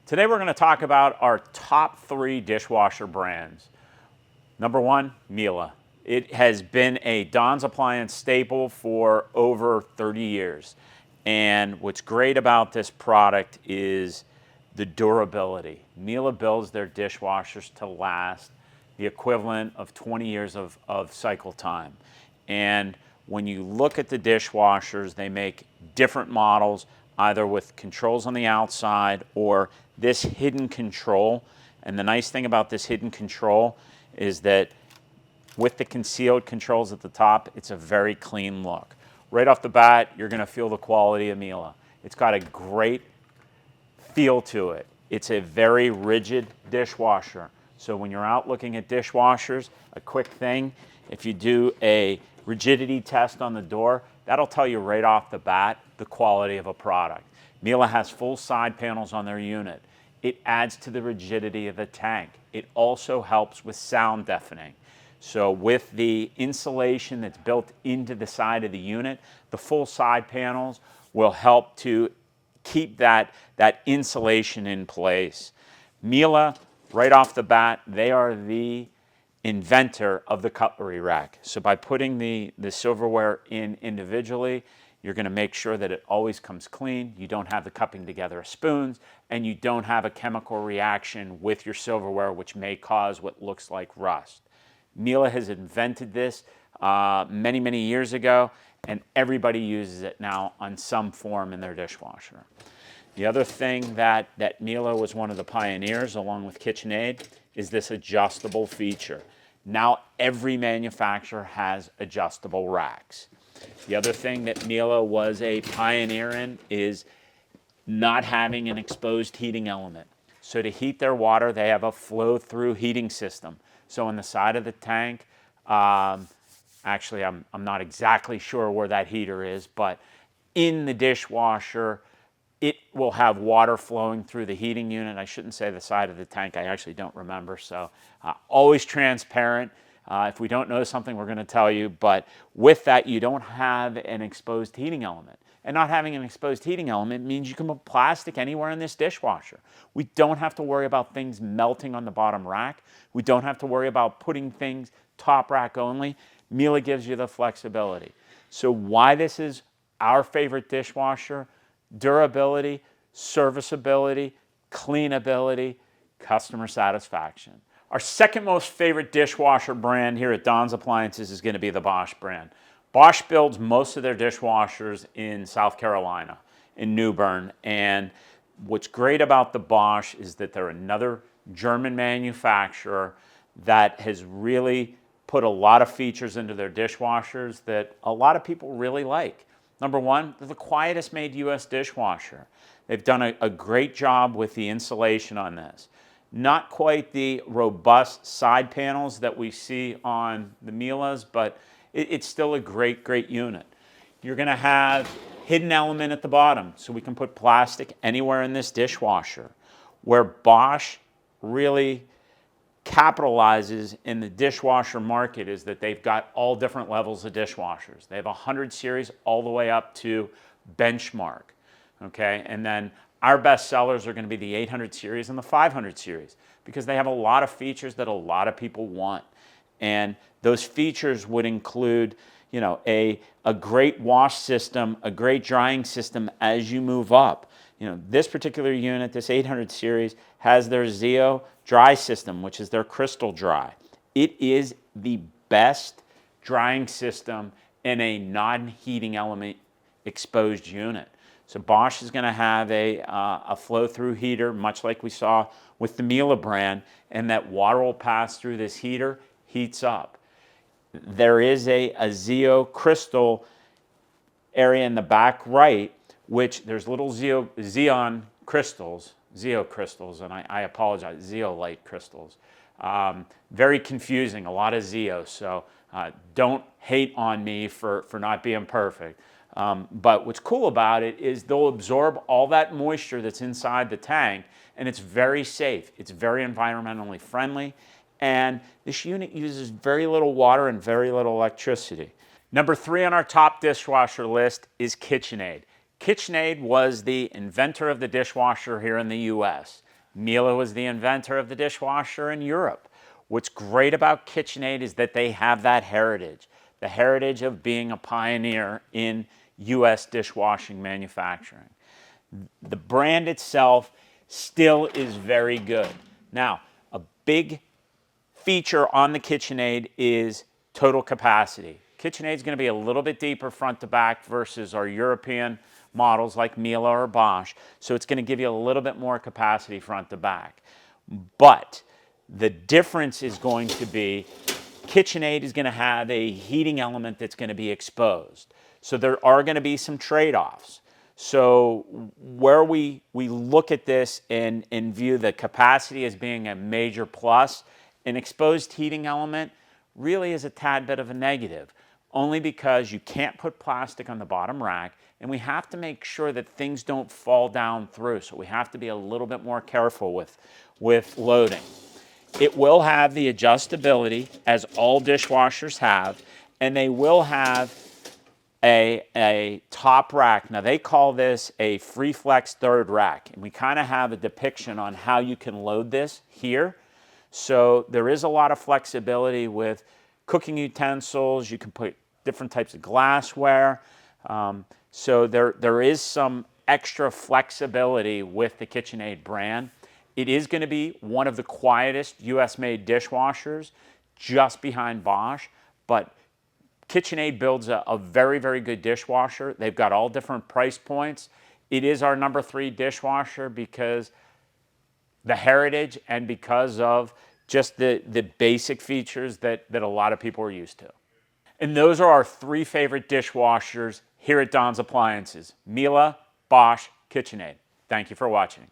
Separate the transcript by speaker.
Speaker 1: Today we're going to talk about our top 3 dishwasher brands. Number 1, Miele. It has been a Don's Appliance staple for over 30 years. And what's great about this product is the durability. Miele builds their dishwashers to last the equivalent of 20 years of cycle time. And when you look at the dishwashers, they make different models, either with controls on the outside or this hidden control. And the nice thing about this hidden control is that with the concealed controls at the top, it's a very clean look. Right off the bat, you're going to feel the quality of Miele. It's got a great feel to it. It's a very rigid dishwasher. So when you're out looking at dishwashers, a quick thing, if you do a rigidity test on the door, that'll tell you right off the bat the quality of a product. Miele has full side panels on their unit. It adds to the rigidity of the tank. It also helps with sound deafening. So with the insulation that's built into the side of the unit, the full side panels will help to keep that insulation in place. Miele, right off the bat, they are the inventor of the cutlery rack. So by putting the silverware in individually, you're going to make sure that it always comes clean. You don't have the cupping together of spoons, and you don't have a chemical reaction with your silverware, which may cause what looks like rust. Miele has invented this many, many years ago, and everybody uses it now on some form in their dishwasher. The other thing that Miele was one of the pioneers, along with KitchenAid, is this adjustable feature. Now every manufacturer has adjustable racks. The other thing that Miele was a pioneer in is not having an exposed heating element. So to heat their water, they have a flow-through heating system. So on the side of the tank, actually I'm not exactly sure where that heater is, but in the dishwasher, it will have water flowing through the heating unit. I shouldn't say the side of the tank, I actually don't remember. So always transparent. If we don't know something, we're going to tell you. But with that, you don't have an exposed heating element. And not having an exposed heating element means you can put plastic anywhere in this dishwasher. We don't have to worry about things melting on the bottom rack. We don't have to worry about putting things top rack only. Miele gives you the flexibility. So why this is our favorite dishwasher: durability, serviceability, cleanability, customer satisfaction. Our second most favorite dishwasher brand here at Don's Appliances is going to be the Bosch brand. Bosch builds most of their dishwashers in South Carolina, in New Bern. And what's great about the Bosch is that they're another German manufacturer that has really put a lot of features into their dishwashers that a lot of people really like. Number 1, they're the quietest made U.S. dishwasher. They've done a great job with the insulation on this. Not quite the robust side panels that we see on the Miele's, but it's still a great, great unit. You're going to have hidden element at the bottom, so we can put plastic anywhere in this dishwasher. Where Bosch really capitalizes in the dishwasher market is that they've got all different levels of dishwashers. They have a 100 series all the way up to benchmark, okay? And then our best sellers are going to be the 800 series and the 500 series because they have a lot of features that a lot of people want. And those features would include, you know, a great wash system, a great drying system as you move up. You know, this particular unit, this 800 series, has their Zeo dry system, which is their crystal dry. It is the best drying system in a non-heating element exposed unit. So Bosch is going to have a flow-through heater, much like we saw with the Miele brand, and that water will pass through this heater, heats up. There is a Zeo crystal area in the back right, which there's little Zeo crystals, and I apologize, zeolite crystals. Very confusing, a lot of Zeo, so don't hate on me for not being perfect. But what's cool about it is they'll absorb all that moisture that's inside the tank, and it's very safe. It's very environmentally friendly, and this unit uses very little water and very little electricity. Number 3 on our top dishwasher list is KitchenAid. KitchenAid was the inventor of the dishwasher here in the US. Miele was the inventor of the dishwasher in Europe. What's great about KitchenAid is that they have that heritage, the heritage of being a pioneer in U.S. dishwashing manufacturing. The brand itself still is very good. Now, a big feature on the KitchenAid is total capacity. KitchenAid is going to be a little bit deeper front to back versus our European models like Miele or Bosch, so it's going to give you a little bit more capacity front to back. But the difference is going to be KitchenAid is going to have a heating element that's going to be exposed. So there are going to be some trade-offs. So where we look at this and view the capacity as being a major plus, an exposed heating element really is a tad bit of a negative, only because you can't put plastic on the bottom rack, and we have to make sure that things don't fall down through. So we have to be a little bit more careful with loading. It will have the adjustability, as all dishwashers have, and they will have a top rack. Now they call this a free flex third rack, and we kind of have a depiction on how you can load this here. So there is a lot of flexibility with cooking utensils. You can put different types of glassware. So there is some extra flexibility with the KitchenAid brand. It is going to be one of the quietest US-made dishwashers, just behind Bosch, but KitchenAid builds a very, very good dishwasher. They've got all different price points. It is our number 3 dishwasher because the heritage and because of just the basic features that a lot of people are used to. And those are our 3 favorite dishwashers here at Don's Appliances: Miele, Bosch, KitchenAid. Thank you for watching.